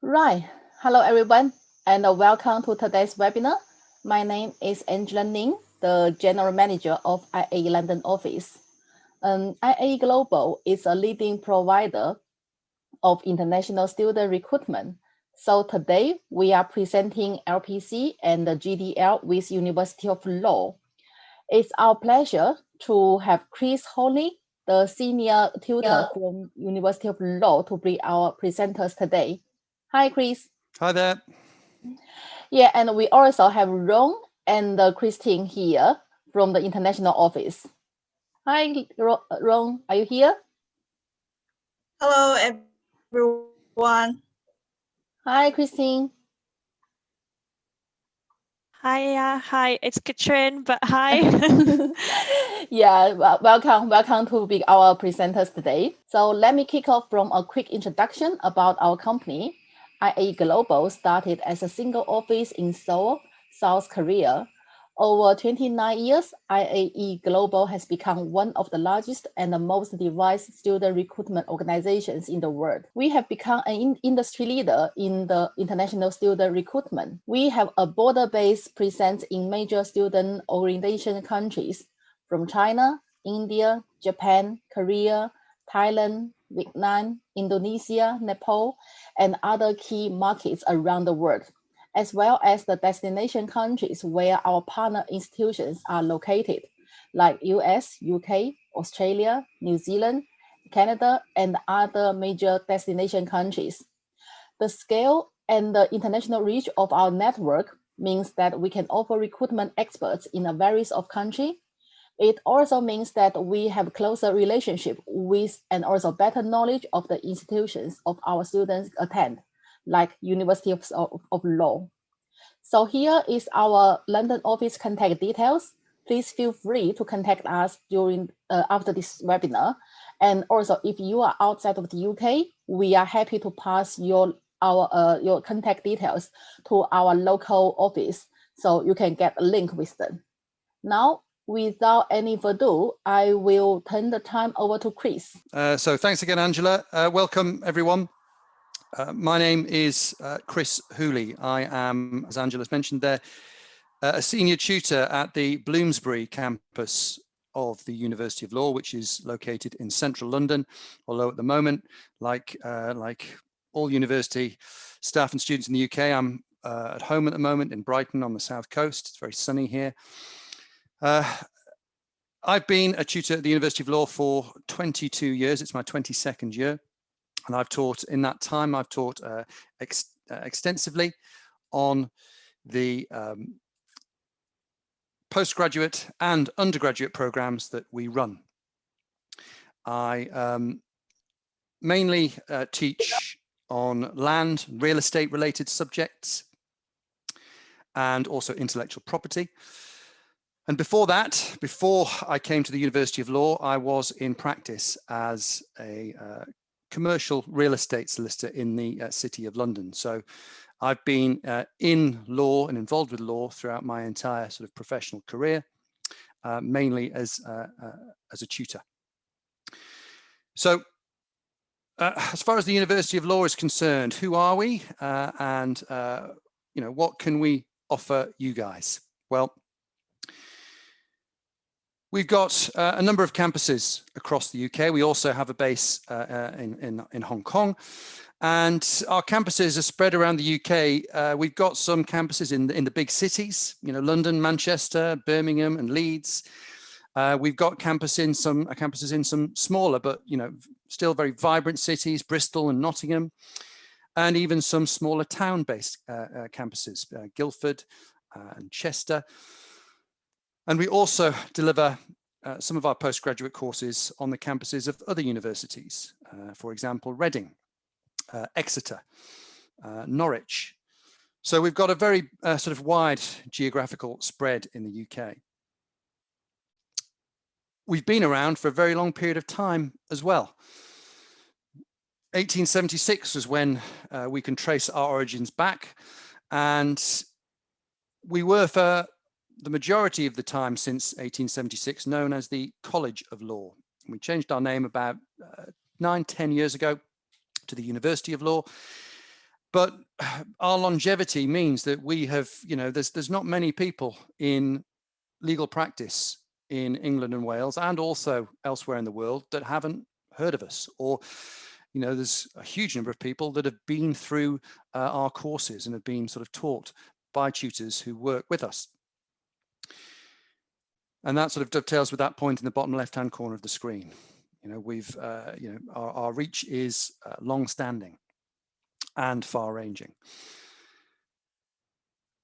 Right. Hello, everyone, and welcome to today's webinar. My name is Angela Ning, the General Manager of IAE London office. IAE Global is a leading provider of international student recruitment. So today we are presenting LPC and the GDL with University of Law. It's our pleasure to have Chris Honey, the senior tutor from University of Law, to be our presenters today. Hi, Chris. Hi there. Yeah, and we also have Ron and Christine here from the international office. Hi, Ron, are you here? Hello, everyone. Hi, Christine. Hi, it's Katrin, but hi. Yeah, welcome to be our presenters today. So let me kick off from a quick introduction about our company. IAE Global started as a single office in Seoul, South Korea. Over 29 years, IAE Global has become one of the largest and the most diverse student recruitment organizations in the world. We have become an industry leader in the international student recruitment. We have a border-based presence in major student orientation countries from China, India, Japan, Korea, Thailand, Vietnam, Indonesia, Nepal, and other key markets around the world, as well as the destination countries where our partner institutions are located, like US, UK, Australia, New Zealand, Canada, and other major destination countries. The scale and the international reach of our network means that we can offer recruitment experts in a variety of countries. It also means that we have closer relationship with and also better knowledge of the institutions of our students attend, like University of Law. So here is our London office contact details. Please feel free to contact us during after this webinar. And also, if you are outside of the UK, we are happy to pass your contact details to our local office, so you can get a link with them. Now, without any further ado, I will turn the time over to Chris. So thanks again, Angela. Welcome, everyone. My name is Chris Hooley. I am, as Angela's mentioned there, a senior tutor at the Bloomsbury campus of the University of Law, which is located in central London, although at the moment, like all university staff and students in the UK, I'm at home at the moment in Brighton on the south coast. It's very sunny here. I've been a tutor at the University of Law for 22 years. It's my 22nd year. And I've taught, in that time, I've taught extensively on the postgraduate and undergraduate programs that we run. I mainly teach on land, real estate related subjects, and also intellectual property. And before that, before I came to the University of Law, I was in practice as a commercial real estate solicitor in the City of London. So I've been in law and involved with law throughout my entire sort of professional career, mainly as a tutor. So as far as the University of Law is concerned, who are we, and what can we offer you guys? Well, we've got a number of campuses across the UK. We also have a base in Hong Kong, and our campuses are spread around the UK. We've got some campuses in the big cities, London, Manchester, Birmingham, and Leeds. We've got campuses in some smaller, but still very vibrant cities, Bristol and Nottingham, and even some smaller town-based campuses, Guildford and Chester. And we also deliver some of our postgraduate courses on the campuses of other universities, for example, Reading, Exeter, Norwich. So we've got a very sort of wide geographical spread in the UK. We've been around for a very long period of time as well. 1876 was when we can trace our origins back, and we were for the majority of the time since 1876 known as the College of Law. We changed our name about 9-10 years ago to the University of Law, But our longevity means that we have, there's not many people in legal practice in England and Wales and also elsewhere in the world that haven't heard of us, or there's a huge number of people that have been through our courses and have been sort of taught by tutors who work with us. And that sort of dovetails with that point in the bottom left-hand corner of the screen. We've, our reach is long-standing and far-ranging.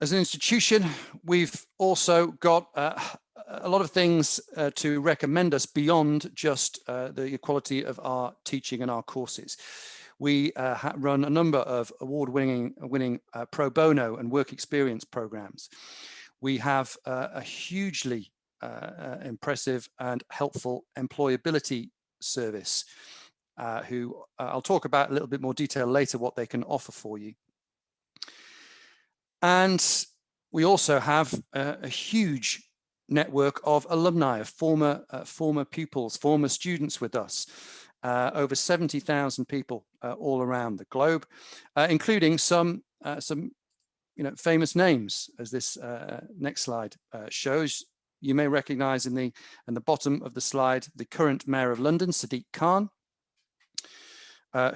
As an institution, we've also got a lot of things to recommend us beyond just the quality of our teaching and our courses. We run a number of award-winning pro bono and work experience programs. We have a hugely impressive and helpful employability service, who I'll talk about a little bit more detail later what they can offer for you. And we also have a huge network of alumni, of former pupils, former students with us, over 70,000 people all around the globe, including some famous names, as this next slide shows. You may recognize in the bottom of the slide the current Mayor of London, Sadiq Khan,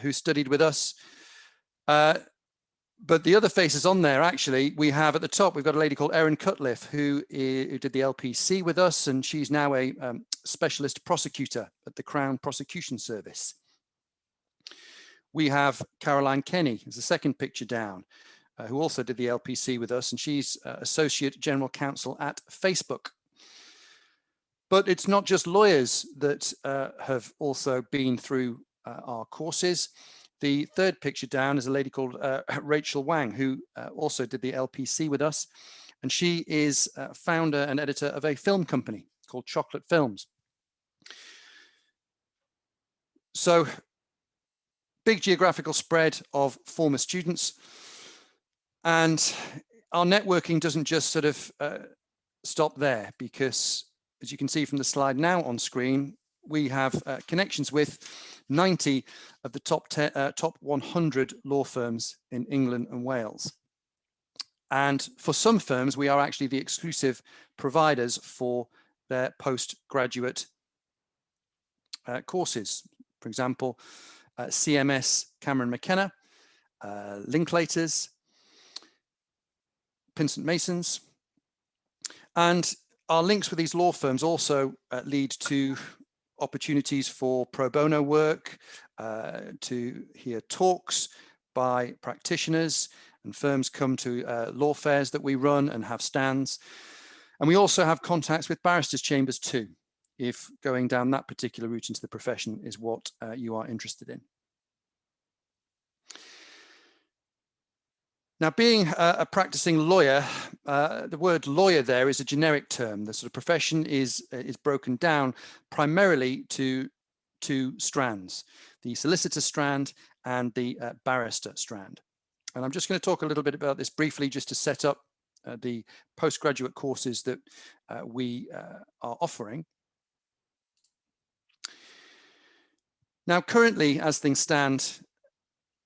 who studied with us. But the other faces on there, actually, we have at the top, we've got a lady called Erin Cutliff, who did the LPC with us, and she's now a specialist prosecutor at the Crown Prosecution Service. We have Caroline Kenny, as the second picture down, who also did the LPC with us, and she's Associate General Counsel at Facebook. But it's not just lawyers that have also been through our courses. The third picture down is a lady called Rachel Wang, who also did the LPC with us. And she is founder and editor of a film company called Chocolate Films. So, big geographical spread of former students. And our networking doesn't just sort of stop there, because as you can see from the slide now on screen, we have connections with 90 of the top 100 law firms in England and Wales. And for some firms, we are actually the exclusive providers for their postgraduate courses. For example, CMS Cameron McKenna, Linklaters, Pinsent Masons. And our links with these law firms also lead to opportunities for pro bono work, to hear talks by practitioners, and firms come to law fairs that we run and have stands. And we also have contacts with barristers' chambers too, if going down that particular route into the profession is what you are interested in. Now, being a practicing lawyer, the word lawyer there is a generic term. The sort of profession is broken down primarily to two strands, the solicitor strand and the barrister strand. And I'm just going to talk a little bit about this briefly, just to set up the postgraduate courses that we are offering. Now, currently, as things stand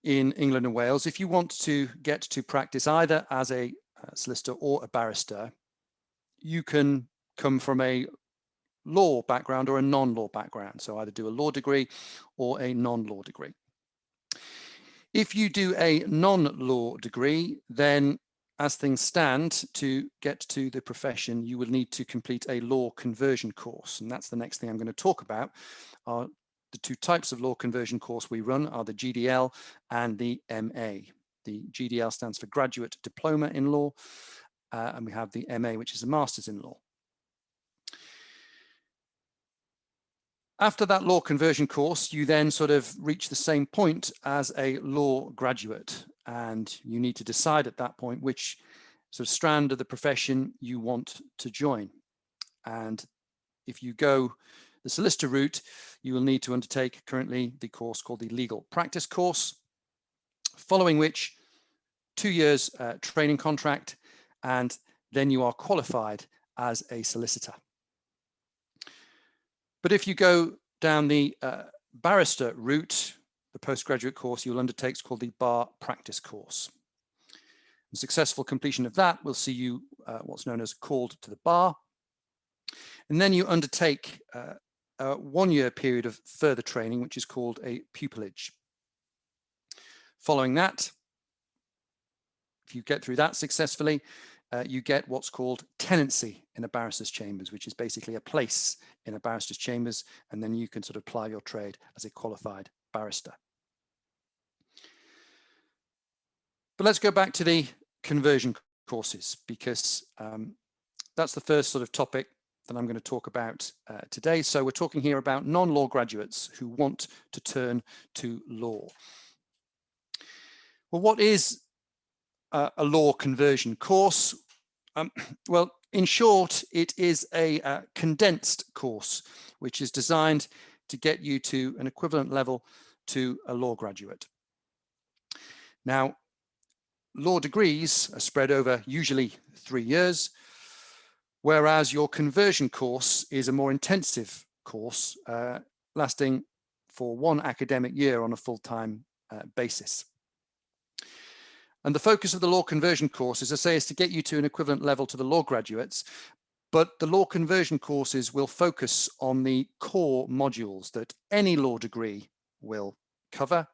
in England and Wales, if you want to get to practice either as a solicitor or a barrister, you can come from a law background or a non-law background. So either do a law degree or a non-law degree. If you do a non-law degree, then as things stand, to get to the profession, you will need to complete a law conversion course. And that's the next thing I'm going to talk about. The two types of law conversion course we run are the GDL and the MA. The GDL stands for Graduate Diploma in Law, and we have the MA, which is a Master's in Law. After that law conversion course, you then sort of reach the same point as a law graduate, and you need to decide at that point which sort of strand of the profession you want to join. And if you go the solicitor route, you will need to undertake currently the course called the Legal Practice course, following which 2 years training contract, and then you are qualified as a solicitor. But if you go down the barrister route, the postgraduate course you will undertake is called the Bar Practice course. And successful completion of that will see you what's known as called to the bar. And then you undertake a 1-year period of further training, which is called a pupillage. Following that, if you get through that successfully, you get what's called tenancy in a barrister's chambers, which is basically a place in a barrister's chambers, and then you can sort of ply your trade as a qualified barrister. But let's go back to the conversion courses, because that's the first sort of topic that I'm going to talk about today. So we're talking here about non-law graduates who want to turn to law. Well, what is a law conversion course? Well, in short, it is a condensed course, which is designed to get you to an equivalent level to a law graduate. Now, law degrees are spread over usually 3 years, whereas your conversion course is a more intensive course lasting for 1 academic year on a full-time basis. And the focus of the law conversion course, as I say, is to get you to an equivalent level to the law graduates, but the law conversion courses will focus on the core modules that any law degree will cover.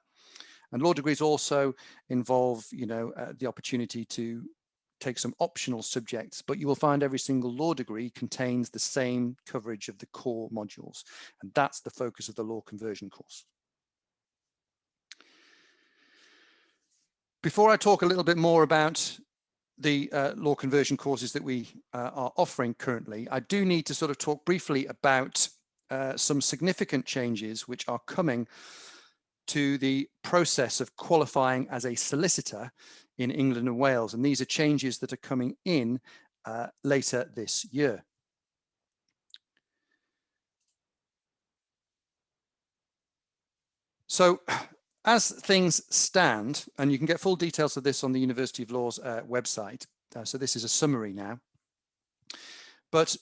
And law degrees also involve, the opportunity to take some optional subjects, but you will find every single law degree contains the same coverage of the core modules. And that's the focus of the law conversion course. Before I talk a little bit more about the law conversion courses that we are offering currently, I do need to sort of talk briefly about some significant changes which are coming to the process of qualifying as a solicitor in England and Wales. And these are changes that are coming in later this year. So as things stand, and you can get full details of this on the University of Law's website. So this is a summary now. But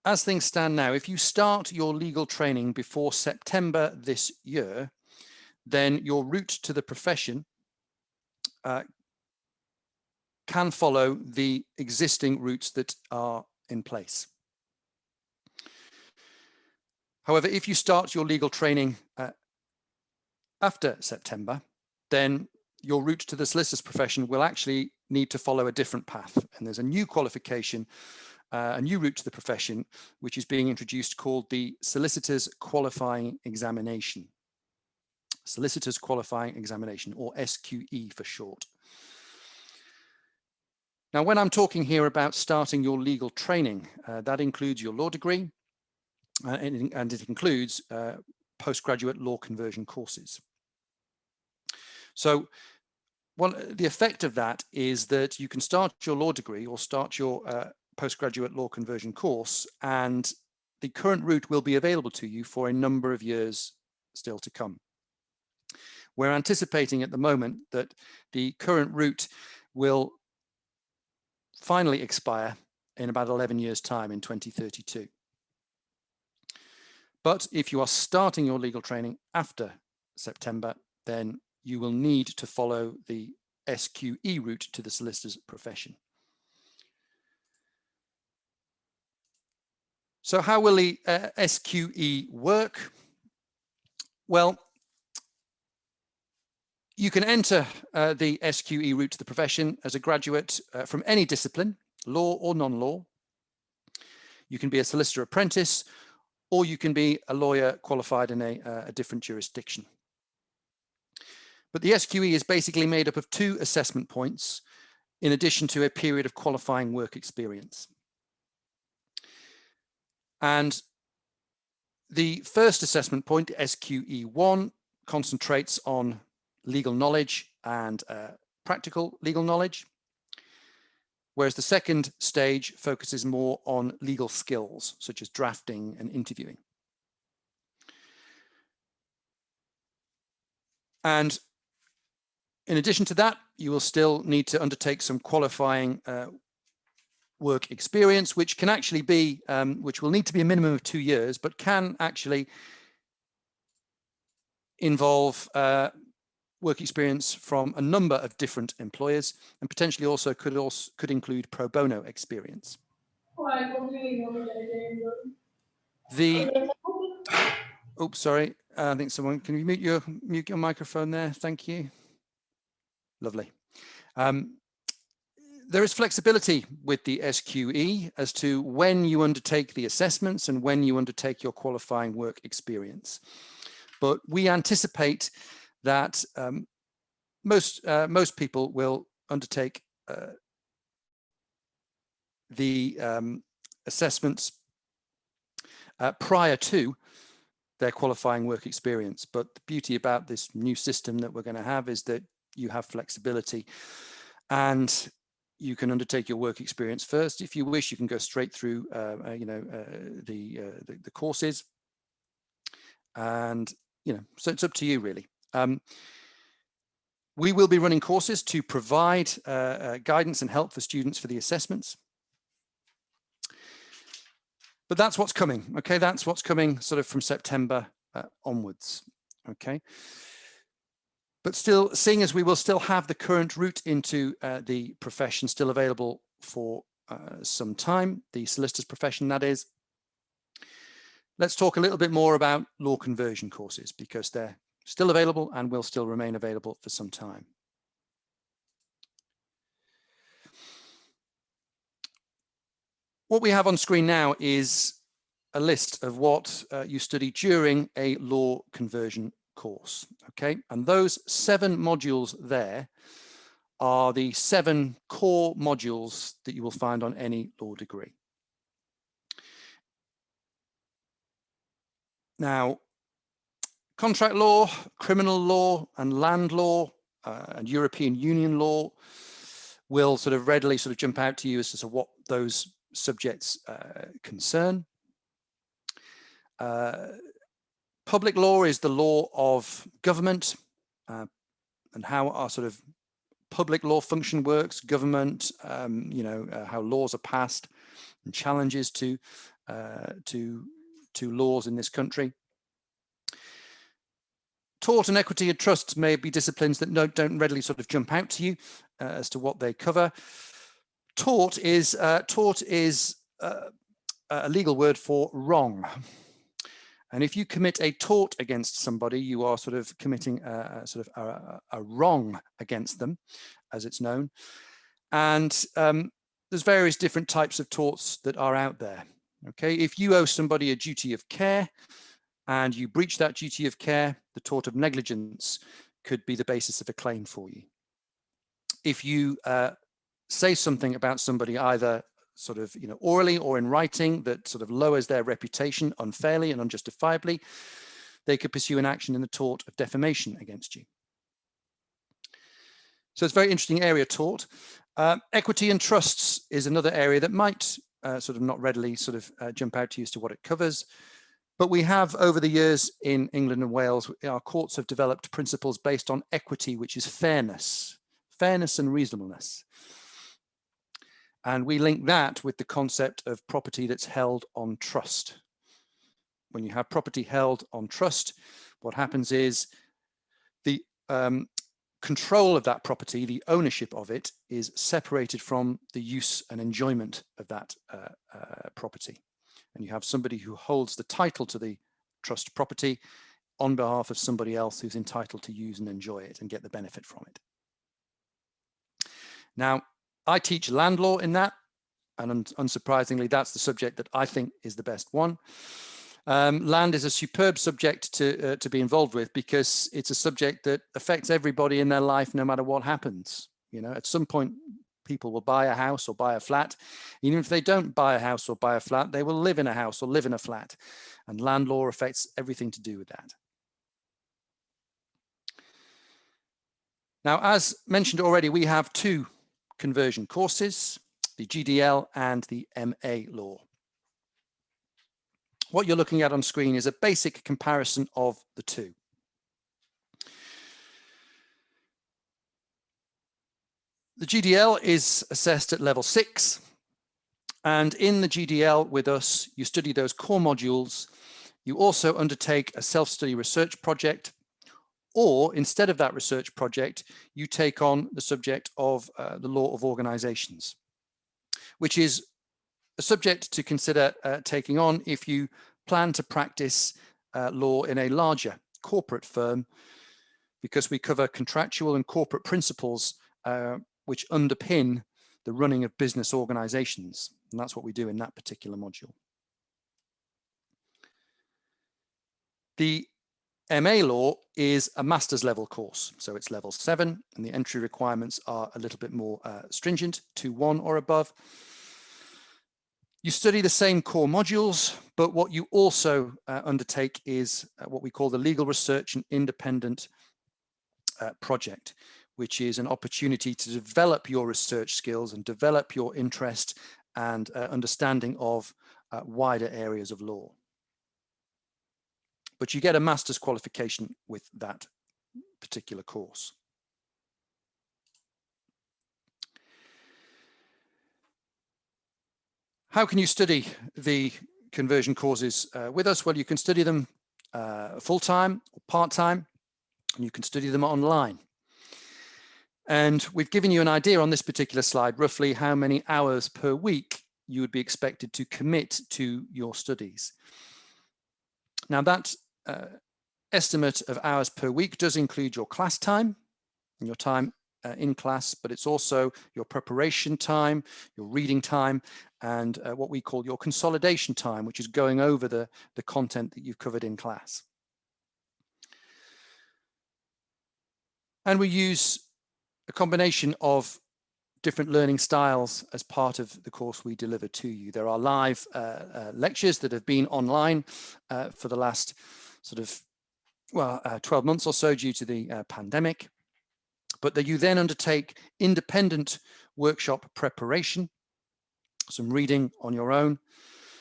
as things stand now, if you start your legal training before September this year, then your route to the profession can follow the existing routes that are in place. However, if you start your legal training after September, then your route to the solicitor's profession will actually need to follow a different path. And there's a new qualification, a new route to the profession, which is being introduced called the Solicitor's Qualifying Examination. Solicitor's Qualifying Examination, or SQE for short. Now, when I'm talking here about starting your legal training, that includes your law degree, and it includes postgraduate law conversion courses. So, the effect of that is that you can start your law degree or start your postgraduate law conversion course, and the current route will be available to you for a number of years still to come. We're anticipating at the moment that the current route will finally expire in about 11 years' time in 2032. But if you are starting your legal training after September, then you will need to follow the SQE route to the solicitor's profession. So how will the SQE work? Well, you can enter the SQE route to the profession as a graduate from any discipline, law or non-law. You can be a solicitor apprentice, or you can be a lawyer qualified in a different jurisdiction. But the SQE is basically made up of 2 assessment points in addition to a period of qualifying work experience. And the first assessment point, SQE1, concentrates on legal knowledge and practical legal knowledge, whereas the second stage focuses more on legal skills, such as drafting and interviewing. And in addition to that, you will still need to undertake some qualifying work experience, which can actually be, which will need to be a minimum of 2 years, but can actually involve work experience from a number of different employers, and potentially also could include pro bono experience. Oops, sorry. I think someone, can you mute your microphone there? Thank you. Lovely. There is flexibility with the SQE as to when you undertake the assessments and when you undertake your qualifying work experience. But we anticipate that most people will undertake the assessments prior to their qualifying work experience. But the beauty about this new system that we're going to have is that you have flexibility, and you can undertake your work experience first. If you wish, you can go straight through the courses, and so it's up to you really. We will be running courses to provide guidance and help for students for the assessments. But that's what's coming, okay? That's what's coming sort of from September onwards, okay? But still, seeing as we will still have the current route into the profession still available for some time, the solicitor's profession that is, let's talk a little bit more about law conversion courses, because they're still available and will still remain available for some time. What we have on screen now is a list of what you study during a law conversion course, okay? And those 7 modules there are the 7 core modules that you will find on any law degree. Now, contract law, criminal law, and land law, and European Union law will sort of readily sort of jump out to you as to what those subjects concern. Public law is the law of government and how our sort of public law function works, government, how laws are passed and challenges to laws in this country. Tort and equity and trusts may be disciplines that don't readily sort of jump out to you as to what they cover. Tort is a legal word for wrong. And if you commit a tort against somebody, you are sort of committing a wrong against them, as it's known. And there's various different types of torts that are out there. Okay, if you owe somebody a duty of care and you breach that duty of care, the tort of negligence could be the basis of a claim for you. If you say something about somebody either sort of orally or in writing that sort of lowers their reputation unfairly and unjustifiably, they could pursue an action in the tort of defamation against you. So it's a very interesting area, tort. Equity and trusts is another area that might sort of not readily sort of jump out to you as to what it covers. But we have, over the years in England and Wales, our courts have developed principles based on equity, which is fairness and reasonableness. And we link that with the concept of property that's held on trust. When you have property held on trust, what happens is the control of that property, the ownership of it, is separated from the use and enjoyment of that property. And you have somebody who holds the title to the trust property on behalf of somebody else who's entitled to use and enjoy it and get the benefit from it. Now, I teach land law in that, and unsurprisingly, that's the subject that I think is the best one. Land is a superb subject to be involved with, because it's a subject that affects everybody in their life no matter what happens. At some point, people will buy a house or buy a flat. Even if they don't buy a house or buy a flat, they will live in a house or live in a flat. And land law affects everything to do with that. Now, as mentioned already, we have 2 conversion courses, the GDL and the MA law. What you're looking at on screen is a basic comparison of the 2. The GDL is assessed at level 6, and in the GDL with us, you study those core modules. You also undertake a self-study research project Or instead of that research project, you take on the subject of the law of organizations, which is a subject to consider taking on if you plan to practice law in a larger corporate firm, because we cover contractual and corporate principles which underpin the running of business organizations. And that's what we do in that particular module. The MA Law is a master's level course, so it's level 7, and the entry requirements are a little bit more stringent, 2-1 or above. You study the same core modules, but what you also undertake is what we call the Legal Research and Independent Project, which is an opportunity to develop your research skills and develop your interest and understanding of wider areas of law. But you get a master's qualification with that particular course. How can you study the conversion courses with us? Well, you can study them full-time or part-time, and you can study them online. And we've given you an idea on this particular slide, roughly how many hours per week you would be expected to commit to your studies. Now that estimate of hours per week does include your class time and your time in class, but it's also your preparation time, your reading time, and what we call your consolidation time, which is going over the content that you've covered in class. And we use a combination of different learning styles as part of the course we deliver to you. There are live lectures that have been online for the last sort of 12 months or so due to the pandemic, but that you then undertake independent workshop preparation, some reading on your own,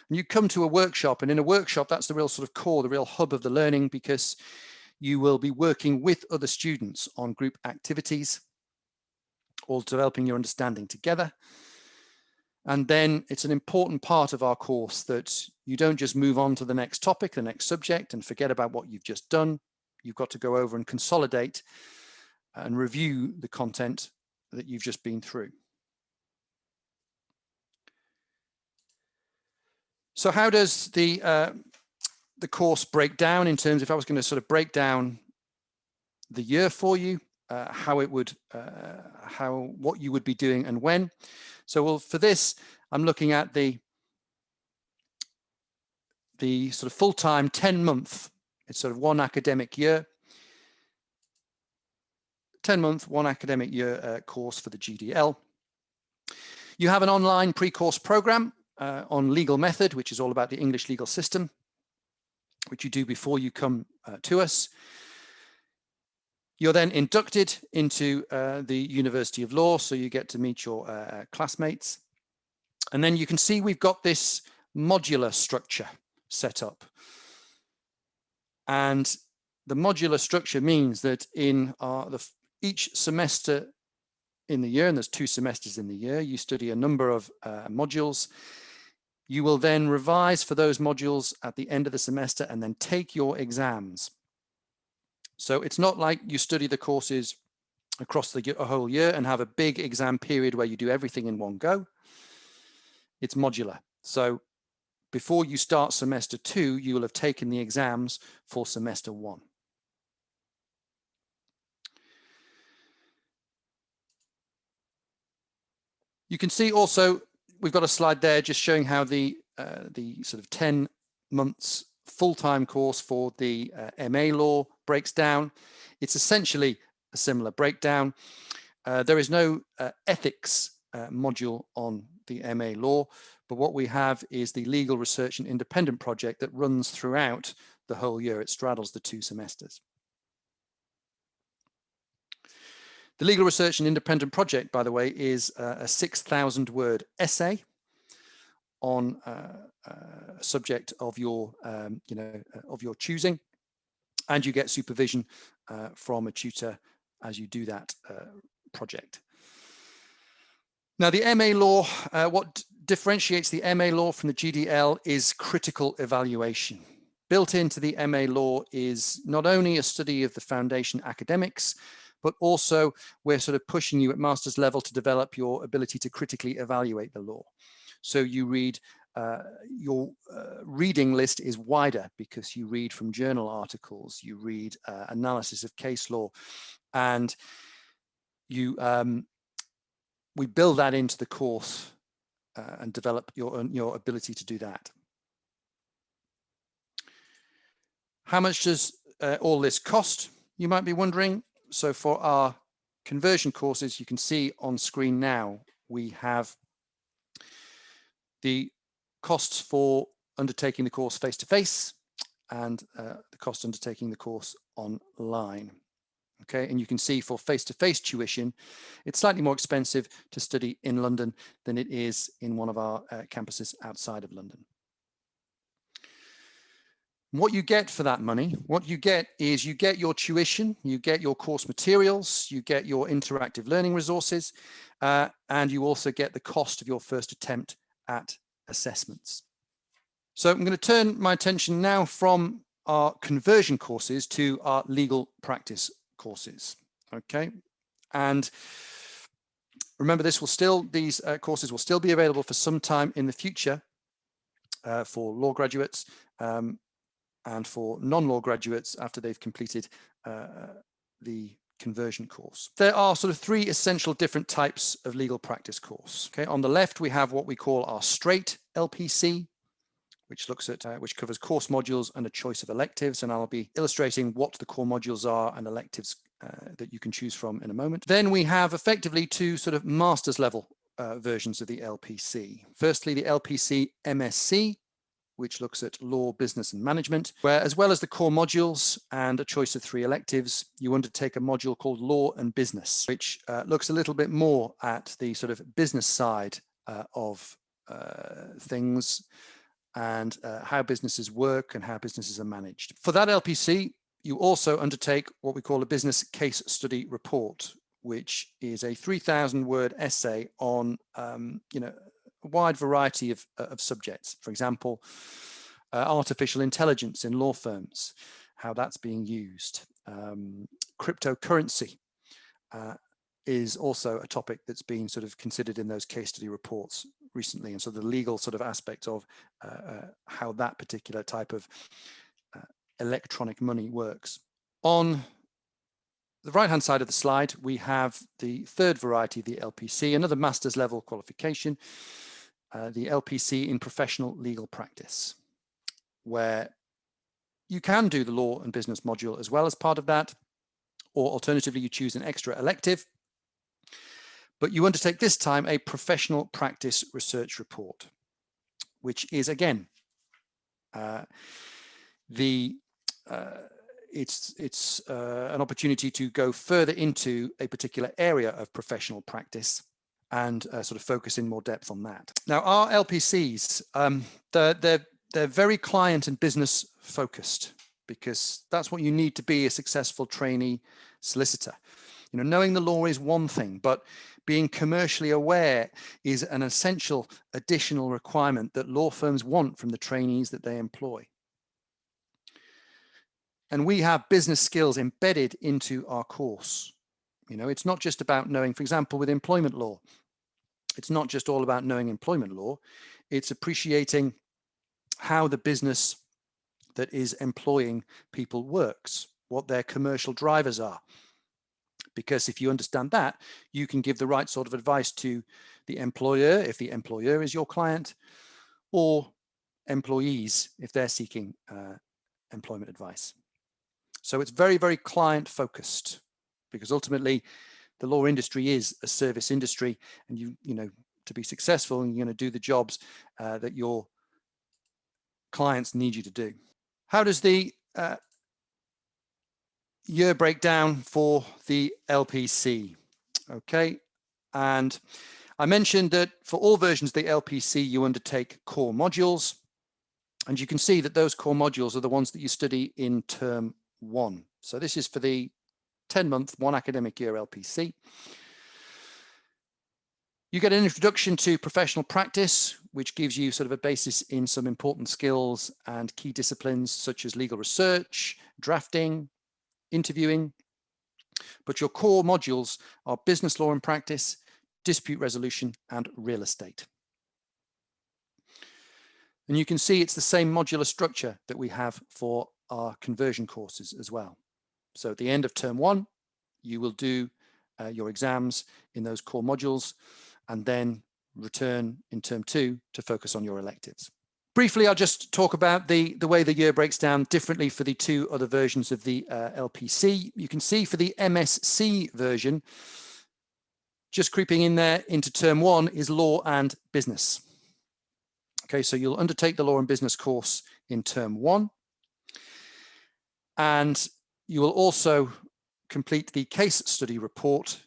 and you come to a workshop, and in a workshop that's the real sort of core, the real hub of the learning, because you will be working with other students on group activities, all developing your understanding together. And then it's an important part of our course that you don't just move on to the next topic, the next subject, and forget about what you've just done. You've got to go over and consolidate and review the content that you've just been through. So how does the course break down in terms, if I was going to sort of break down the year for you, how it would, what you would be doing and when. So well, for this, I'm looking at the sort of full-time 10-month, it's sort of 1 academic year, 10-month, 1 academic year course for the GDL. You have an online pre-course program on legal method, which is all about the English legal system, which you do before you come to us. You're then inducted into the University of Law, so you get to meet your classmates. And then you can see we've got this modular structure set up. And the modular structure means that in each semester in the year, and there's 2 semesters in the year, you study a number of modules. You will then revise for those modules at the end of the semester and then take your exams. So it's not like you study the courses across the whole year and have a big exam period where you do everything in one go. It's modular. So before you start semester 2, you will have taken the exams for semester 1. You can see also, we've got a slide there just showing how the sort of 10 months full-time course for the MA Law breaks down. It's essentially a similar breakdown. There is no ethics module on the MA Law, but what we have is the Legal Research and Independent Project that runs throughout the whole year. It straddles the 2 semesters. The Legal Research and Independent Project, by the way, is a 6,000-word essay on a subject of your, of your choosing, and you get supervision from a tutor as you do that project. Now, the MA Law, what differentiates the MA Law from the GDL is critical evaluation. built into the MA Law is not only a study of the foundation academics, but also we're sort of pushing you at master's level to develop your ability to critically evaluate the law. So you read, your reading list is wider because you read from journal articles, you read analysis of case law, and you we build that into the course and develop your ability to do that. How much does all this cost, you might be wondering? So for our conversion courses, you can see on screen now, we have the costs for undertaking the course face-to-face and the cost undertaking the course online. Okay, and you can see for face-to-face tuition, it's slightly more expensive to study in London than it is in one of our campuses outside of London. What you get for that money, what you get is you get your tuition, you get your course materials, you get your interactive learning resources, and you also get the cost of your first attempt at assessments. So I'm going to turn my attention now from our conversion courses to our legal practice courses. Okay, and remember, these courses will still be available for some time in the future for law graduates and for non-law graduates after they've completed the conversion course. There are sort of three essential different types of legal practice course. Okay, on the left we have what we call our straight LPC, which looks at which covers course modules and a choice of electives, and I'll be illustrating what the core modules are and electives that you can choose from in a moment. Then we have effectively two sort of master's level versions of the LPC. Firstly, the Lpc Msc, which looks at law, business and management, where as well as the core modules and a choice of 3 electives, you undertake a module called law and business, which looks a little bit more at the sort of business side of things and how businesses work and how businesses are managed. For that LPC, you also undertake what we call a business case study report, which is a 3,000-word essay on a wide variety of subjects. For example, artificial intelligence in law firms, how that's being used. Cryptocurrency is also a topic that's been sort of considered in those case study reports recently, and so the legal sort of aspect of how that particular type of electronic money works. On the right-hand side of the slide, we have the third variety, the LPC, another master's level qualification, the LPC in professional legal practice, where you can do the law and business module as well as part of that, or alternatively, you choose an extra elective, but you undertake this time a professional practice research report, which is again, it's an opportunity to go further into a particular area of professional practice and sort of focus in more depth on that. Now, our LPCs, they're very client and business focused, because that's what you need to be a successful trainee solicitor. You know, knowing the law is one thing, but being commercially aware is an essential additional requirement that law firms want from the trainees that they employ. And we have business skills embedded into our course. You know, it's not just about knowing, for example, with employment law, it's not just all about knowing employment law, it's appreciating how the business that is employing people works, what their commercial drivers are. Because if you understand that, you can give the right sort of advice to the employer, if the employer is your client, or employees, if they're seeking employment advice. So it's very, very client focused, because ultimately the law industry is a service industry, and you know, to be successful, and you're going to do the jobs that your clients need you to do. How does the year breakdown for the LPC? Okay, and I mentioned that for all versions of the LPC, you undertake core modules, and you can see that those core modules are the ones that you study in term 1. So this is for the 10-month, 1 academic year LPC. You get an introduction to professional practice, which gives you sort of a basis in some important skills and key disciplines such as legal research, drafting, interviewing. But your core modules are business law and practice, dispute resolution, and real estate. And you can see it's the same modular structure that we have for our conversion courses as well. So at the end of term 1, you will do your exams in those core modules and then return in term 2 to focus on your electives. Briefly, I'll just talk about the way the year breaks down differently for the 2 other versions of the LPC. You can see for the MSc version, just creeping in there into term 1 is law and business. Okay, so you'll undertake the law and business course in term 1. And you will also complete the case study report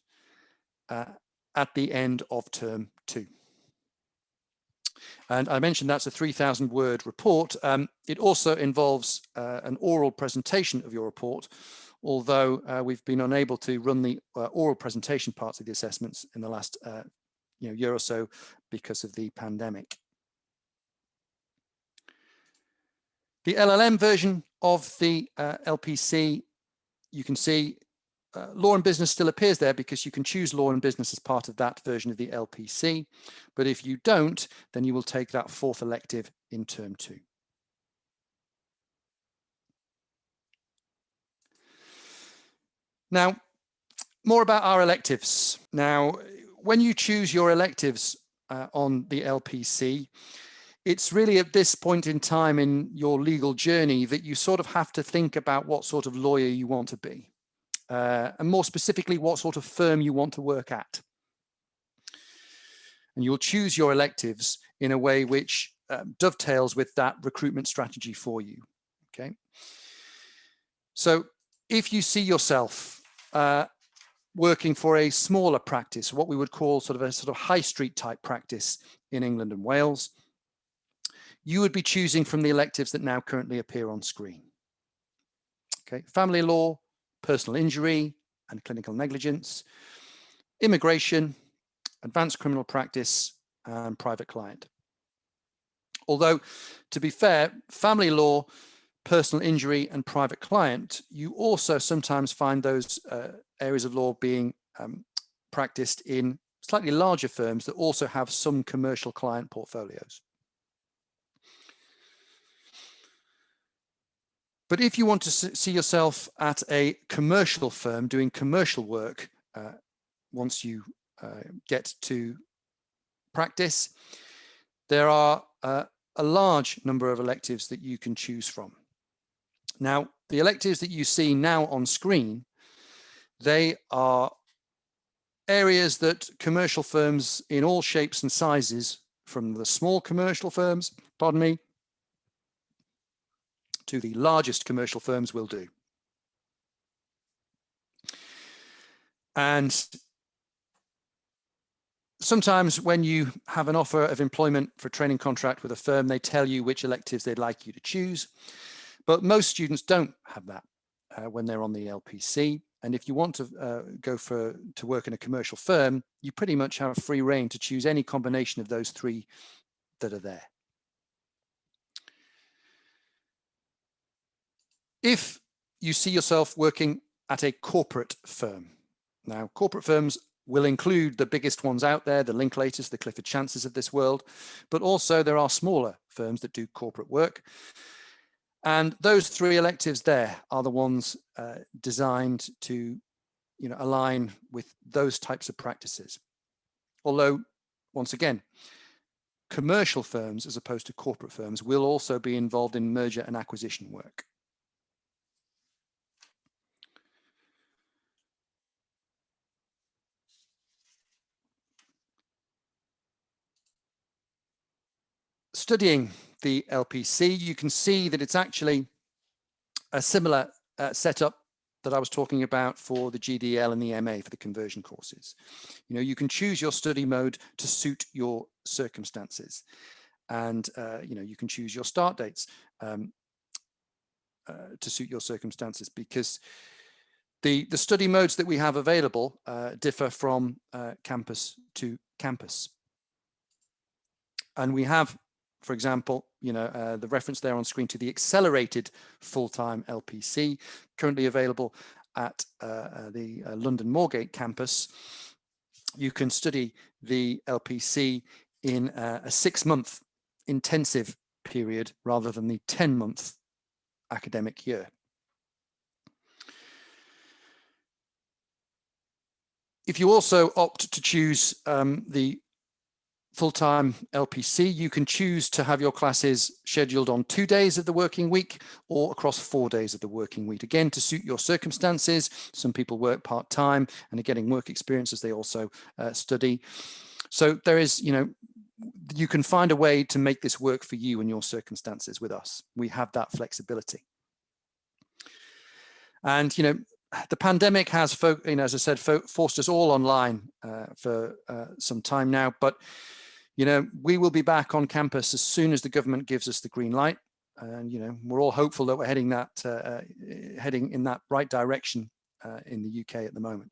at the end of term 2. And I mentioned that's a 3,000 word report. It also involves an oral presentation of your report, although we've been unable to run the oral presentation parts of the assessments in the last year or so because of the pandemic. The LLM version of the LPC, you can see law and business still appears there because you can choose law and business as part of that version of the LPC. But if you don't, then you will take that 4th elective in term 2. Now, more about our electives. Now, when you choose your electives on the LPC, it's really at this point in time in your legal journey that you sort of have to think about what sort of lawyer you want to be. And more specifically, what sort of firm you want to work at. And you'll choose your electives in a way which dovetails with that recruitment strategy for you. Okay. So if you see yourself working for a smaller practice, what we would call sort of high street type practice in England and Wales, you would be choosing from the electives that now currently appear on screen. Okay, family law, personal injury and clinical negligence, immigration, advanced criminal practice, and private client. Although, to be fair, family law, personal injury, and private client, you also sometimes find those areas of law being practiced in slightly larger firms that also have some commercial client portfolios. But if you want to see yourself at a commercial firm doing commercial work once you get to practice, there are a large number of electives that you can choose from. Now, the electives that you see now on screen, they are areas that commercial firms in all shapes and sizes, from the small commercial firms, pardon me, to the largest commercial firms will do. And sometimes when you have an offer of employment for a training contract with a firm, they tell you which electives they'd like you to choose. But most students don't have that when they're on the LPC. And if you want to go to work in a commercial firm, you pretty much have free rein to choose any combination of those 3 that are there. If you see yourself working at a corporate firm, now corporate firms will include the biggest ones out there, the Linklaters, the Clifford Chances of this world, but also there are smaller firms that do corporate work. And those 3 electives there are the ones designed to align with those types of practices. Although, once again, commercial firms as opposed to corporate firms will also be involved in merger and acquisition work. Studying the LPC, you can see that it's actually a similar setup that I was talking about for the GDL and the MA for the conversion courses. You can choose your study mode to suit your circumstances, and you can choose your start dates to suit your circumstances, because The study modes that we have available differ from campus to campus. And we have, for example, the reference there on screen to the accelerated full-time LPC, currently available at the London Moorgate campus. You can study the LPC in a 6-month intensive period rather than the 10-month academic year. If you also opt to choose the full-time LPC, you can choose to have your classes scheduled on 2 days of the working week or across 4 days of the working week, again to suit your circumstances. Some people work part-time and are getting work experience as they also study. So there is, you can find a way to make this work for you and your circumstances with us. We have that flexibility. And the pandemic has, as I said, forced us all online for some time now, but we will be back on campus as soon as the government gives us the green light. And we're all hopeful that we're heading in that right direction in the UK at the moment.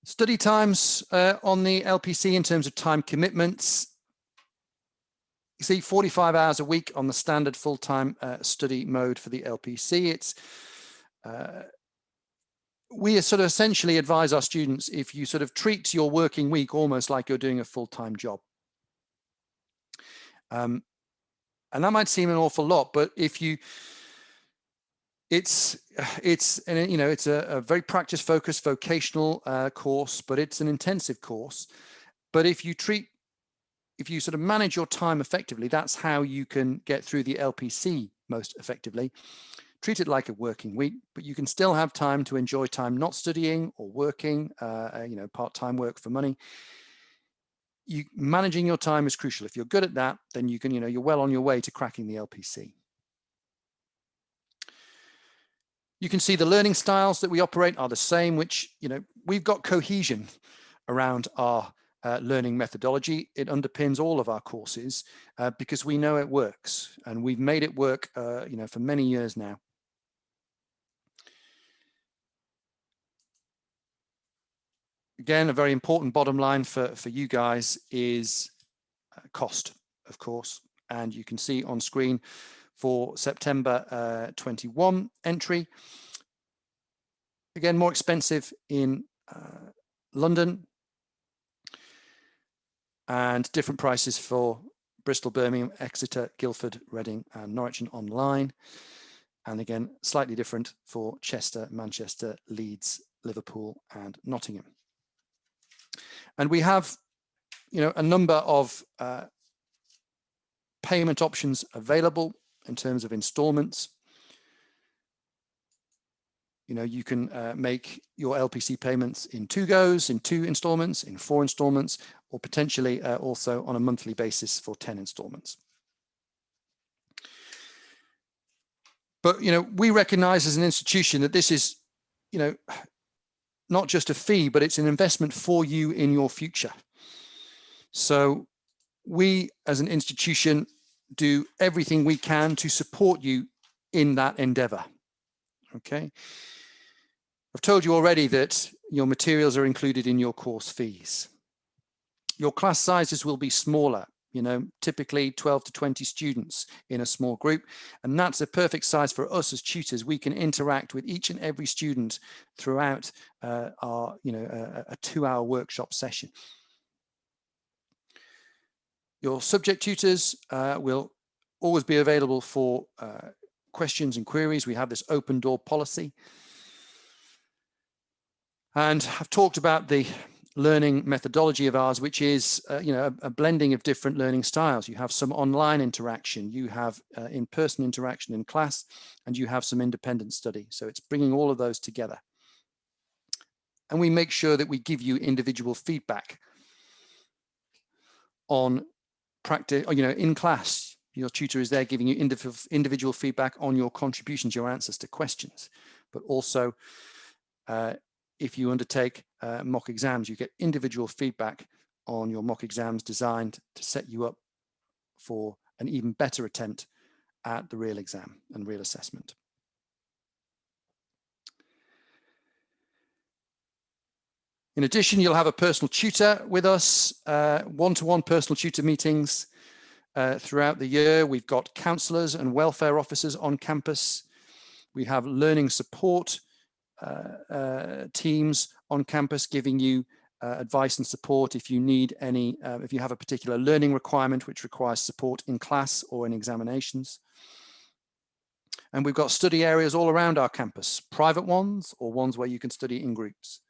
Study times on the LPC in terms of time commitments. You see 45 hours a week on the standard full-time study mode for the LPC. We sort of essentially advise our students, if you sort of treat your working week almost like you're doing a full-time job. And that might seem an awful lot, but if you, it's a very practice-focused vocational course, but it's an intensive course. But if you sort of manage your time effectively, that's how you can get through the LPC most effectively. Treat it like a working week, but you can still have time to enjoy time not studying or working, part-time work for money. Managing your time is crucial. If you're good at that, then you can, you're well on your way to cracking the LPC. You can see the learning styles that we operate are the same, which, we've got cohesion around our learning methodology. It underpins all of our courses because we know it works, and we've made it work, for many years now. Again, a very important bottom line for you guys is cost, of course. And you can see on screen for September 21 entry. Again, more expensive in London, and different prices for Bristol, Birmingham, Exeter, Guildford, Reading, and Norwich and online. And again, slightly different for Chester, Manchester, Leeds, Liverpool, and Nottingham. And we have, a number of payment options available in terms of installments. You can make your LPC payments in 2 goes, in 2 installments, in 4 installments, or potentially also on a monthly basis for 10 installments. But, we recognize as an institution that this is, not just a fee, but it's an investment for you in your future. So we as an institution do everything we can to support you in that endeavor. Okay. I've told you already that your materials are included in your course fees. Your class sizes will be smaller, typically 12 to 20 students in a small group. And that's a perfect size for us as tutors. We can interact with each and every student throughout our, a 2-hour workshop session. Your subject tutors will always be available for questions and queries. We have this open door policy. And I've talked about the learning methodology of ours, which is a blending of different learning styles. You have some online interaction, you have in-person interaction in class, and you have some independent study. So it's bringing all of those together. And we make sure that we give you individual feedback on practice, in class. Your tutor is there giving you individual feedback on your contributions, your answers to questions, but also if you undertake mock exams, you get individual feedback on your mock exams designed to set you up for an even better attempt at the real exam and real assessment. In addition, you'll have a personal tutor with us, one-to-one personal tutor meetings throughout the year. We've got counsellors and welfare officers on campus. We have learning support teams on campus giving you advice and support if you need any, if you have a particular learning requirement which requires support in class or in examinations. And we've got study areas all around our campus, private ones or ones where you can study in groups.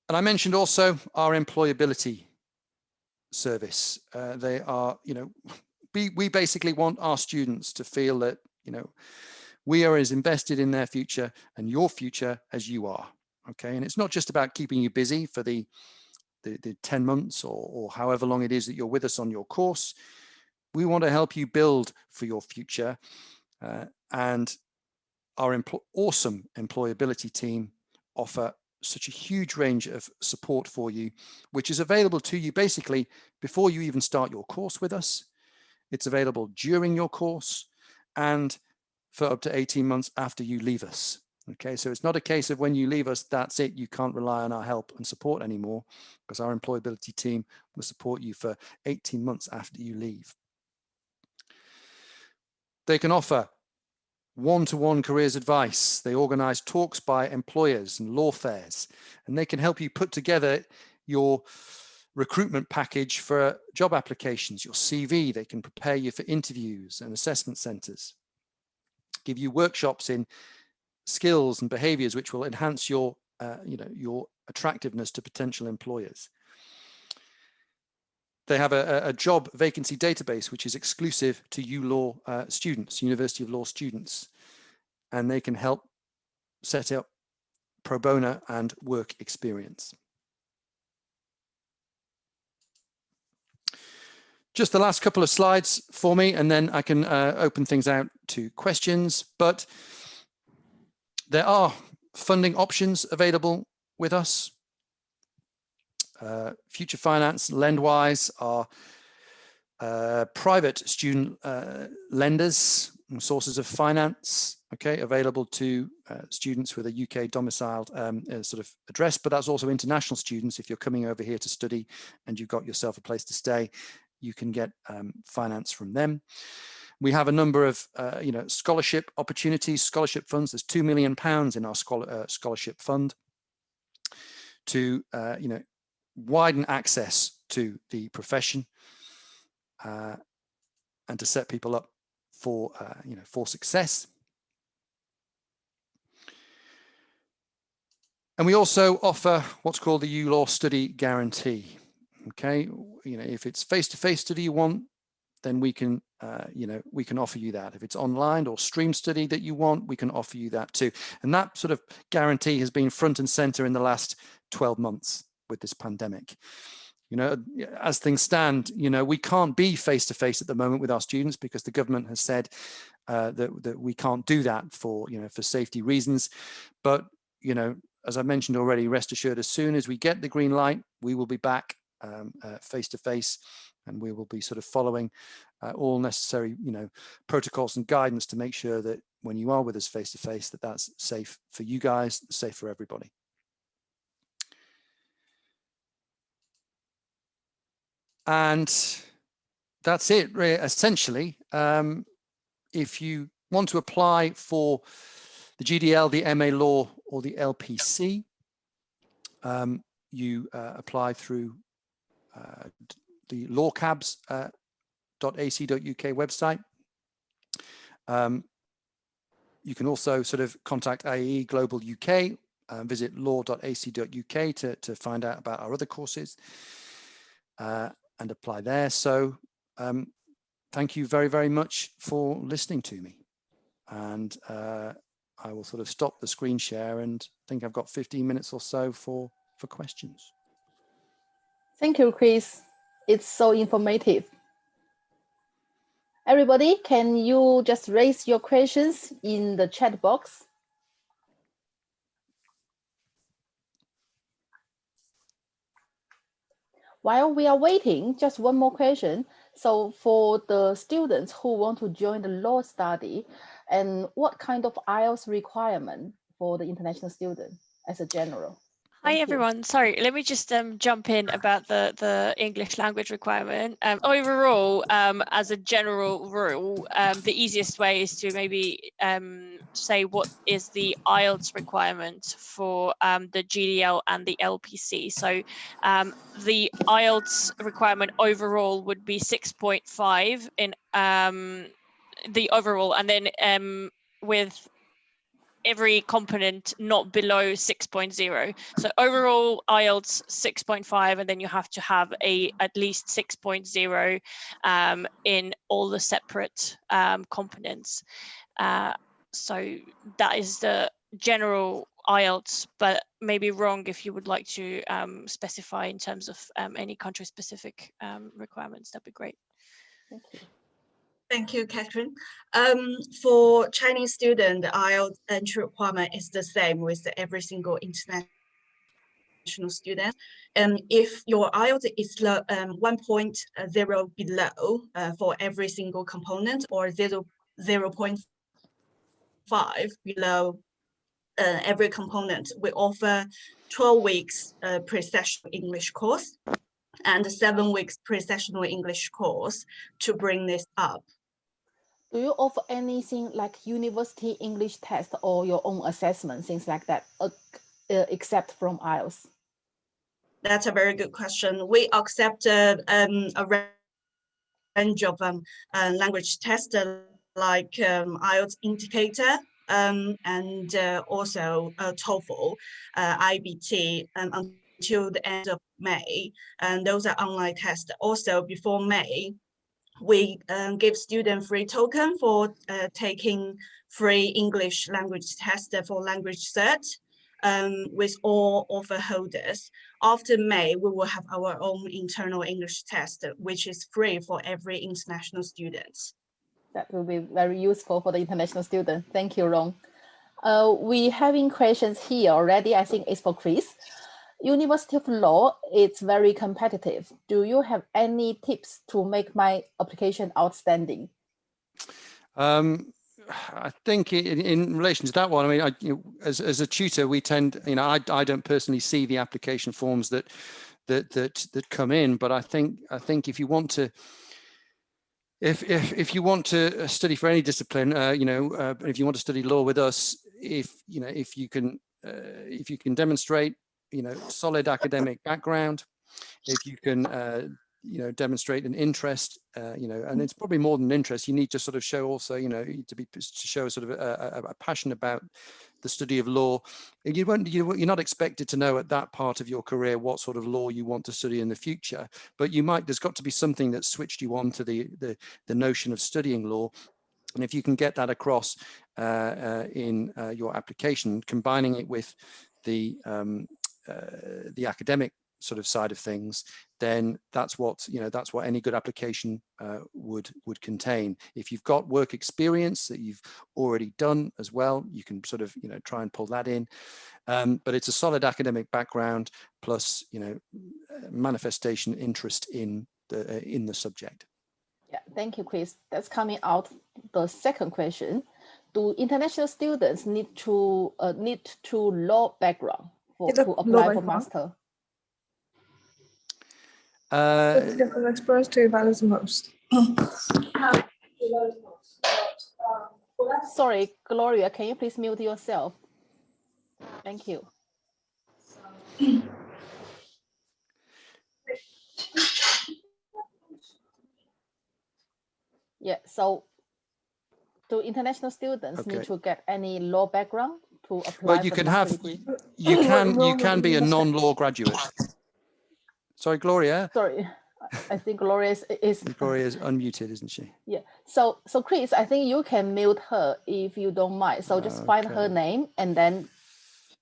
And I mentioned also our employability service. They are, we basically want our students to feel that, we are as invested in their future and your future as you are. Okay, and it's not just about keeping you busy for the 10 months or however long it is that you're with us on your course. We want to help you build for your future, and our awesome employability team offer such a huge range of support for you, which is available to you basically before you even start your course with us. It's available during your course and for up to 18 months after you leave us. Okay, so it's not a case of when you leave us, that's it, you can't rely on our help and support anymore, because our employability team will support you for 18 months after you leave. They can offer one-to-one careers advice. They organize talks by employers and law fairs, and they can help you put together your recruitment package for job applications, your CV. They can prepare you for interviews and assessment centers, give you workshops in skills and behaviors which will enhance your, your attractiveness to potential employers. They have a job vacancy database which is exclusive to ULaw students, University of Law students, and they can help set up pro bono and work experience. Just the last couple of slides for me, and then I can open things out to questions. But there are funding options available with us. Future Finance, Lendwise are private student lenders and sources of finance, okay, available to students with a UK domiciled sort of address, but that's also international students. If you're coming over here to study and you've got yourself a place to stay, you can get finance from them. We have a number of scholarship opportunities, scholarship funds. There's £2 million in our scholarship fund to widen access to the profession and to set people up for for success. And we also offer what's called the ULaw Study Guarantee. Okay, if it's face-to-face study you want, then we can we can offer you that. If it's online or stream study that you want, we can offer you that too. And that sort of guarantee has been front and center in the last 12 months with this pandemic. As things stand, we can't be face-to-face at the moment with our students because the government has said that we can't do that for for safety reasons. But as I mentioned already, rest assured, as soon as we get the green light, we will be back face-to-face, and we will be sort of following all necessary protocols and guidance to make sure that when you are with us face-to-face, that's safe for you guys, safe for everybody. And that's it, really, essentially. If you want to apply for the GDL, the MA Law, or the LPC, you apply through the lawcabs.ac.uk website. You can also sort of contact IAE Global UK, visit law.ac.uk to find out about our other courses and apply there. So thank you very, very much for listening to me. And I will sort of stop the screen share and think I've got 15 minutes or so for questions. Thank you, Chris. It's so informative. Everybody, can you just raise your questions in the chat box? While we are waiting, just one more question. So for the students who want to join the law study, and what kind of IELTS requirement for the international student as a general? Hi Thank you. everyone. Sorry, let me just jump in about the English language requirement. Overall, as a general rule, the easiest way is to maybe say what is the IELTS requirement for the GDL and the LPC. So the IELTS requirement overall would be 6.5 in the overall, and then with every component not below 6.0. So overall IELTS 6.5, and then you have to have at least 6.0 in all the separate components. So that is the general IELTS, but maybe wrong if you would like to specify in terms of any country-specific requirements. That'd be great. Thank you. Thank you, Catherine. For Chinese student, the IELTS entry requirement is the same with every single international student. If your IELTS is 1.0 below for every single component, or 0.5 below every component, we offer 12 weeks pre-sessional English course and 7 weeks pre-sessional English course to bring this up. Do you offer anything like university English test or your own assessment, things like that, except from IELTS? That's a very good question. We accept a range of language tests like IELTS indicator and also TOEFL, IBT until the end of May. And those are online tests. Also, before May, we give students free token for taking free English language test for language cert with all offer holders. After May, we will have our own internal English test, which is free for every international student. That will be very useful for the international student. Thank you, Ron. We having questions here already. I think it's for Chris. University of Law, it's very competitive. Do you have any tips to make my application outstanding? I think in relation to that one, I mean, as a tutor, we tend, I don't personally see the application forms that come in, but I think if you want to, if you want to study for any discipline, if you want to study law with us, if you can demonstrate, solid academic background, if you can, demonstrate an interest, and it's probably more than interest. You need to sort of show also, to show sort of a passion about the study of law. You're not expected to know at that part of your career what sort of law you want to study in the future, but there's got to be something that switched you on to the notion of studying law. And if you can get that across in your application, combining it with the academic sort of side of things, then that's what any good application would contain. If you've got work experience that you've already done as well, you can sort of try and pull that in. But it's a solid academic background plus manifestation interest in the subject. Yeah, thank you, Chris. That's coming out the second question. Do international students need to law background to apply for master? Express to values most. Sorry, Gloria, can you please mute yourself? Thank you. Yeah, so do international students need to get any law background to apply? Well, you can have, you can be a non-law graduate. Sorry, Gloria. Sorry, I think Gloria is Gloria is unmuted, isn't she? Yeah. So Chris, I think you can mute her if you don't mind. So just find her name, and then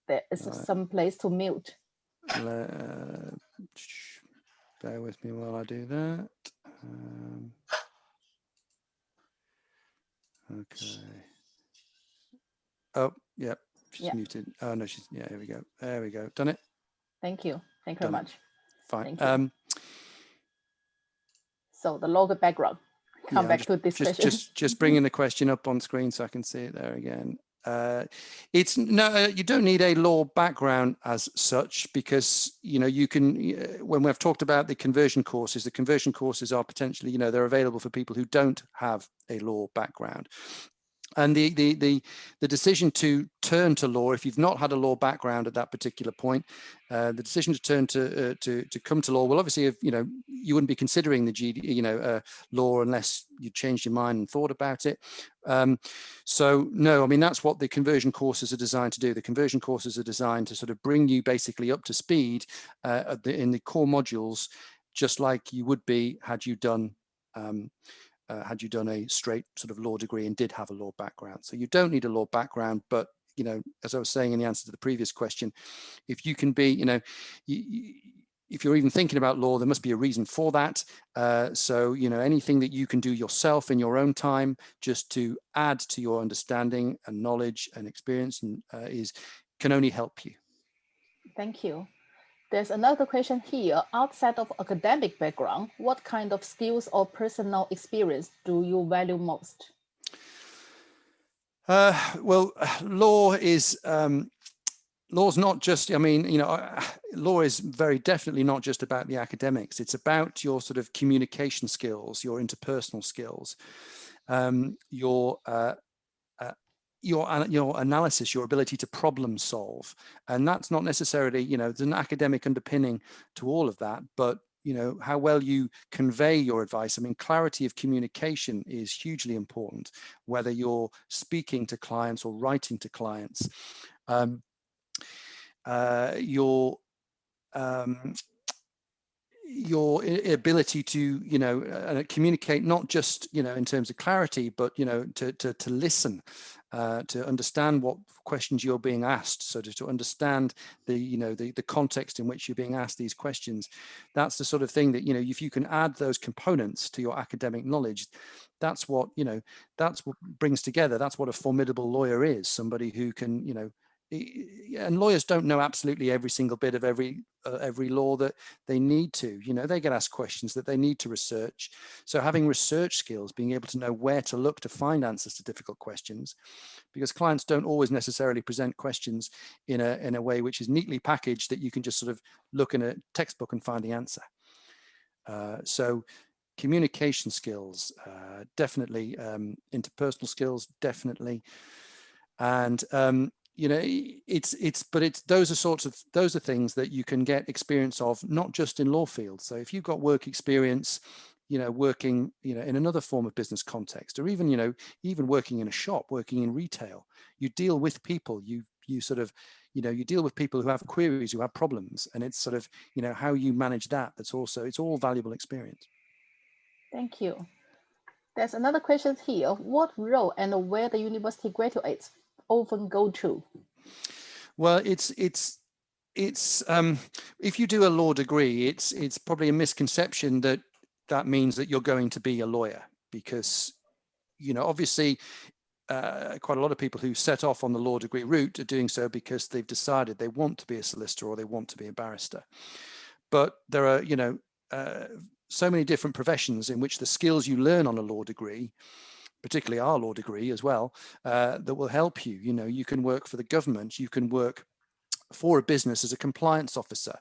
there is some place to mute. Bear with me while I do that. Okay. Oh, yeah, she's muted. Oh no, here we go. There we go. Done it. Thank you. Thank you very much. Fine. So the local background. Come back to this question. Just bringing the question up on screen so I can see it there again. It's no, you don't need a law background as such, because you can, when we've talked about the conversion courses are potentially, they're available for people who don't have a law background. And the decision to turn to law, if you've not had a law background at that particular point, the decision to turn to come to law, well, obviously, if you wouldn't be considering the law unless you changed your mind and thought about it. So no, I mean, that's what the conversion courses are designed to do. The conversion courses are designed to sort of bring you basically up to speed in the core modules, just like you would be had you done a straight sort of law degree and did have a law background. So you don't need a law background, but as I was saying in the answer to the previous question, if you can be, if you're even thinking about law, there must be a reason for that. So anything that you can do yourself in your own time, just to add to your understanding and knowledge and experience, and can only help you. Thank you. There's another question here. Outside of academic background, what kind of skills or personal experience do you value most? Well, law's not just, law is very definitely not just about the academics. It's about your sort of communication skills, your interpersonal skills, your analysis, your ability to problem solve. And that's not necessarily, there's an academic underpinning to all of that, but how well you convey your advice. I mean, clarity of communication is hugely important, whether you're speaking to clients or writing to clients. Your ability to communicate, not just in terms of clarity, but to listen, to understand what questions you're being asked, so to understand the context in which you're being asked these questions. That's the sort of thing that if you can add those components to your academic knowledge, that's what that's what brings together. That's what a formidable lawyer is, somebody who can and lawyers don't know absolutely every single bit of every law that they need to. They get asked questions that they need to research. So having research skills, being able to know where to look to find answers to difficult questions, because clients don't always necessarily present questions in a way which is neatly packaged that you can just sort of look in a textbook and find the answer. So communication skills, definitely, interpersonal skills, definitely, and those are things that you can get experience of, not just in law fields. So if you've got work experience, working in another form of business context, or even even working in a shop, working in retail, you deal with people, you sort of you deal with people who have queries, who have problems, and it's sort of how you manage that. It's all valuable experience. Thank you. There's another question here. What role and where the university graduates often go to? Well, it's if you do a law degree, it's probably a misconception that means that you're going to be a lawyer, because obviously quite a lot of people who set off on the law degree route are doing so because they've decided they want to be a solicitor or they want to be a barrister. But there are so many different professions in which the skills you learn on a law degree, particularly our law degree as well, that will help you. You can work for the government, you can work for a business as a compliance officer.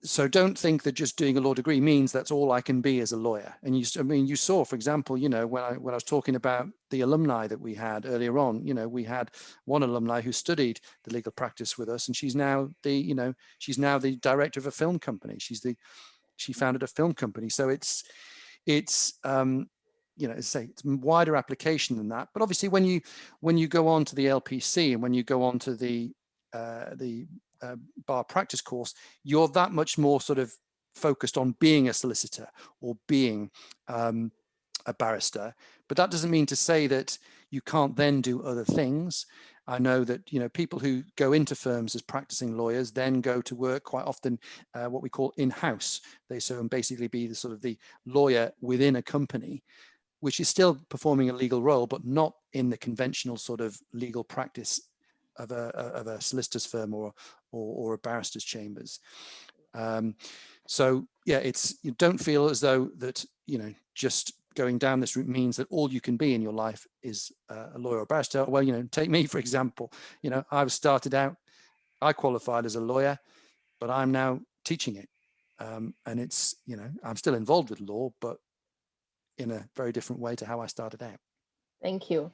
So don't think that just doing a law degree means that's all I can be as a lawyer. And you saw, for example, when I was talking about the alumni that we had earlier on, we had one alumni who studied the legal practice with us, and she's now the director of a film company. She founded a film company. So it's it's wider application than that. But obviously, when you go on to the LPC and when you go on to the bar practice course, you're that much more sort of focused on being a solicitor or being a barrister. But that doesn't mean to say that you can't then do other things. I know that people who go into firms as practicing lawyers then go to work quite often what we call in-house. They basically be the sort of the lawyer within a company, which is still performing a legal role, but not in the conventional sort of legal practice of a solicitor's firm or a barrister's chambers. So yeah, you don't feel as though that, just going down this route means that all you can be in your life is a lawyer or barrister. Well, take me, for example. I was started out, I qualified as a lawyer, but I'm now teaching it. And it's, I'm still involved with law, but in a very different way to how I started out. Thank you.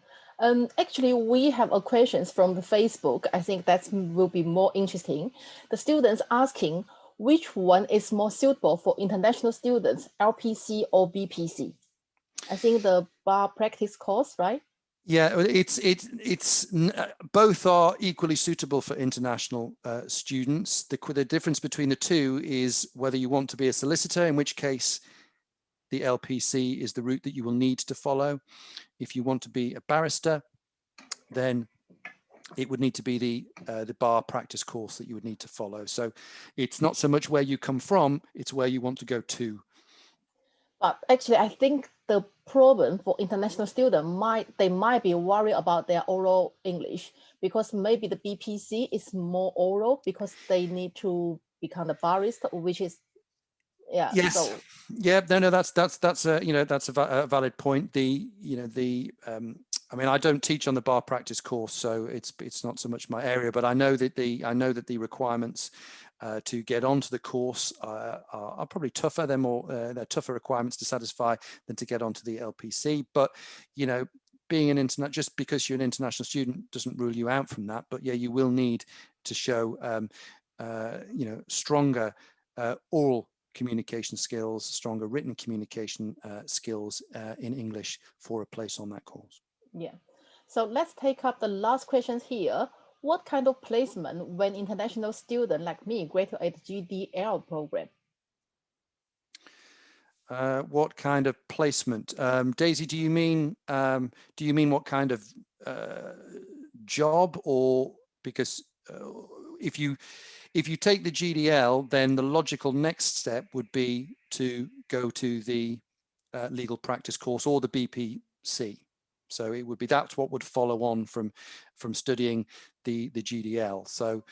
Actually, we have a questions from the Facebook. I think that will be more interesting. The students asking, which one is more suitable for international students, LPC or BPC? I think the bar practice course, right? Yeah, it's both are equally suitable for international students. The difference between the two is whether you want to be a solicitor, in which case the LPC is the route that you will need to follow. If you want to be a barrister, then it would need to be the bar practice course that you would need to follow. So it's not so much where you come from, it's where you want to go to. But actually, I think the problem for international students they might be worried about their oral English, because maybe the BPC is more oral because they need to become a barrister, which is yes. So yeah, no, that's a that's a valid point. I mean, I don't teach on the bar practice course, so it's not so much my area, but I know that the requirements to get onto the course are probably tougher. They're tougher requirements to satisfy than to get onto the LPC. But being an just because you're an international student doesn't rule you out from that. But yeah, you will need to show stronger oral communication skills, stronger written communication skills in English for a place on that course. Yeah. So let's take up the last questions here. What kind of placement when international student like me graduate GDL program? What kind of placement? Daisy, do you mean what kind of job, or because if you take the GDL, then the logical next step would be to go to the legal practice course or the BPC. So it would be, that's what would follow on from studying the GDL. So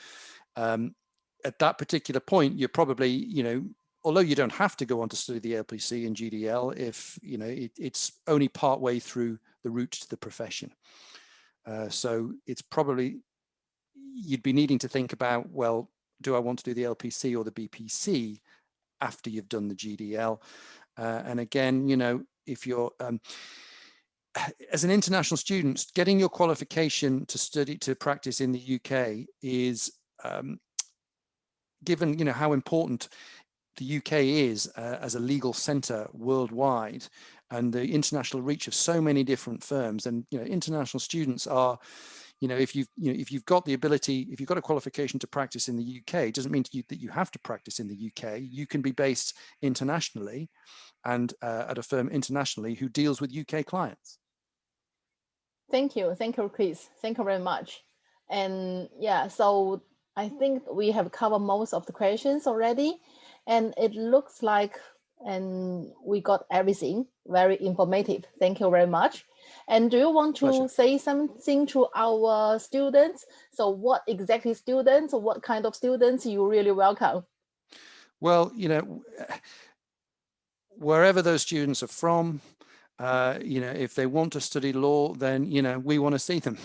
at that particular point, you're probably, although you don't have to go on to study the LPC and GDL, if it's only part way through the route to the profession. So it's probably, you'd be needing to think about, well, do I want to do the LPC or the BPC after you've done the GDL? And again, if you're as an international student, getting your qualification to practice in the UK is, given how important the UK is as a legal centre worldwide, and the international reach of so many different firms, and international students are, if you've got the ability, if you've got a qualification to practice in the UK, it doesn't mean that you have to practice in the UK. You can be based internationally and at a firm internationally who deals with UK clients. Thank you, Chris. Thank you very much. And yeah, so I think we have covered most of the questions already, and it looks like we got everything very informative. Thank you very much. And do you want to Pleasure. say something to our students? So what exactly students, or what kind of students you really welcome? Well, wherever those students are from, if they want to study law, then we want to see them,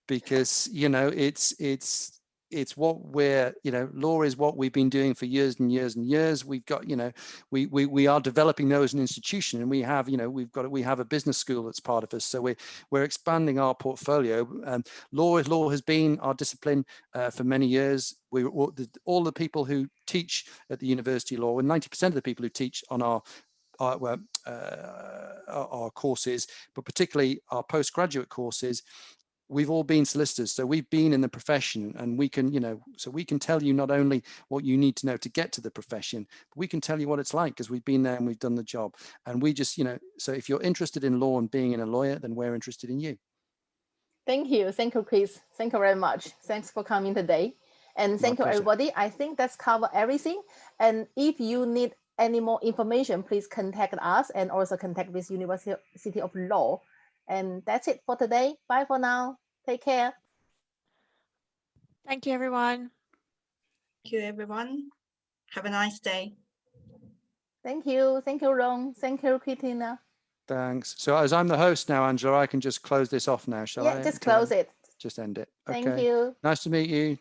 because it's what we're, law is what we've been doing for years and years and years. We've got, we are developing those as an institution, and we have, we have a business school that's part of us. So we're expanding our portfolio. Law has been our discipline for many years. All the people who teach at the University of Law, and 90% of the people who teach on our courses, but particularly our postgraduate courses, we've all been solicitors. So we've been in the profession, and we can, so we can tell you not only what you need to know to get to the profession, but we can tell you what it's like, because we've been there and we've done the job. And we just, so if you're interested in law and being a lawyer, then we're interested in you. Thank you, Chris. Thank you very much. Thanks for coming today. And thank you, everybody. I think that's covered everything. And if you need any more information, please contact us, and also contact this University of Law. And that's it for today. Bye for now. Take care. Thank you, everyone. Thank you, everyone. Have a nice day. Thank you. Thank you, Ron. Thank you, Christina. Thanks. So as I'm the host now, Angela, I can just close this off now, shall I? Yeah, just close it. Just end it. Thank Okay. you. Nice to meet you.